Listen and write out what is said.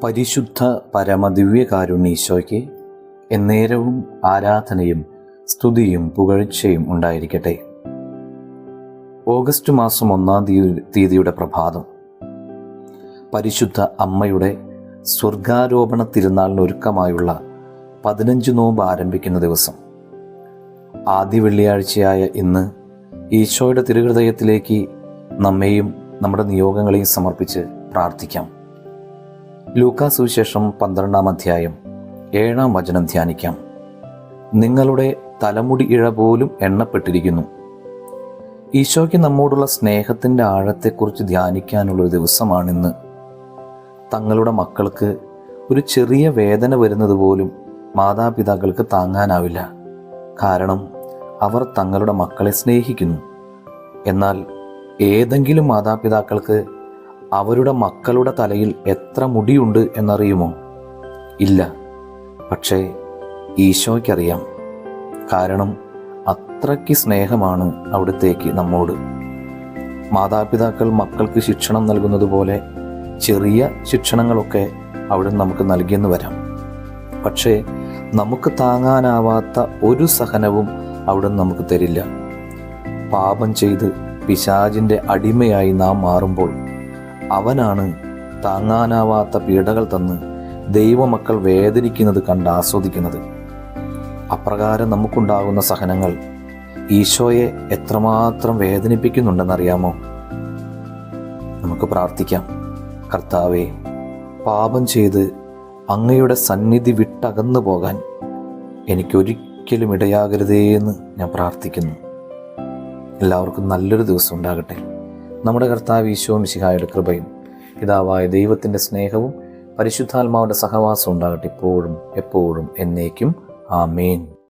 പരിശുദ്ധ പരമദിവ്യകാരുണ്യീശോയ്ക്ക് എന്നേരവും ആരാധനയും സ്തുതിയും പുകഴ്ചയും ഉണ്ടായിരിക്കട്ടെ. ഓഗസ്റ്റ് മാസം 1 തീയതിയുടെ പ്രഭാതം പരിശുദ്ധ അമ്മയുടെ സ്വർഗാരോപണ തിരുനാളിനൊരുക്കമായുള്ള 15 നോമ്പ് ആരംഭിക്കുന്ന ദിവസം. ആദ്യ വെള്ളിയാഴ്ചയായ ഇന്ന് ഈശോയുടെ തിരുഹൃദയത്തിലേക്ക് നമ്മെയും നമ്മുടെ നിയോഗങ്ങളെയും സമർപ്പിച്ച് പ്രാർത്ഥിക്കാം. ലൂക്കാ സുവിശേഷം 12-ാം അധ്യായം 7-ാം വചനം ധ്യാനിക്കാം. നിങ്ങളുടെ തലമുടി ഇഴ പോലും എണ്ണപ്പെട്ടിരിക്കുന്നു. ഈശോയ്ക്ക് നമ്മോടുള്ള സ്നേഹത്തിൻ്റെ ആഴത്തെക്കുറിച്ച് ധ്യാനിക്കാനുള്ളൊരു ദിവസമാണിന്ന്. തങ്ങളുടെ മക്കൾക്ക് ഒരു ചെറിയ വേദന വരുന്നത് പോലും മാതാപിതാക്കൾക്ക് താങ്ങാനാവില്ല. കാരണം അവർ തങ്ങളുടെ മക്കളെ സ്നേഹിക്കുന്നു. എന്നാൽ ഏതെങ്കിലും മാതാപിതാക്കൾക്ക് അവരുടെ മക്കളുടെ തലയിൽ എത്ര മുടിയുണ്ട് എന്നറിയുമോ? ഇല്ല. പക്ഷേ ഈശോയ്ക്കറിയാം. കാരണം അത്രയ്ക്ക് സ്നേഹമാണ് അവിടുത്തേക്ക് നമ്മോട്. മാതാപിതാക്കൾ മക്കൾക്ക് ശിക്ഷണം നൽകുന്നത് പോലെ ചെറിയ ശിക്ഷണങ്ങളൊക്കെ അവിടുന്ന് നമുക്ക് നൽകിയെന്ന് വരാം. പക്ഷേ നമുക്ക് താങ്ങാനാവാത്ത ഒരു സഹനവും അവിടുന്ന് നമുക്ക് തരില്ല. പാപം ചെയ്ത് പിശാചിൻ്റെ അടിമയായി നാം മാറുമ്പോൾ അവനാണ് താങ്ങാനാവാത്ത പീഡകൾ തന്ന് ദൈവമക്കൾ വേദനിക്കുന്നത് കണ്ട് ആസ്വദിക്കുന്നത്. അപ്രകാരം നമുക്കുണ്ടാകുന്ന സഹനങ്ങൾ ഈശോയെ എത്രമാത്രം വേദനിപ്പിക്കുന്നുണ്ടെന്നറിയാമോ? നമുക്ക് പ്രാർത്ഥിക്കാം. കർത്താവേ, പാപം ചെയ്ത് അങ്ങയുടെ സന്നിധി വിട്ടകന്നു പോകാൻ എനിക്കൊരിക്കലും ഇടയാകരുതേ എന്ന് ഞാൻ പ്രാർത്ഥിക്കുന്നു. എല്ലാവർക്കും നല്ലൊരു ദിവസം ഉണ്ടാകട്ടെ. നമ്മുടെ കർത്താവ് ഈശോ മിശിഹായുടെ കൃപയും പിതാവായ ദൈവത്തിൻ്റെ സ്നേഹവും പരിശുദ്ധാത്മാവിൻ്റെ സഹവാസം ഉണ്ടാകട്ടെ, ഇപ്പോഴും എപ്പോഴും എന്നേക്കും. ആമേൻ.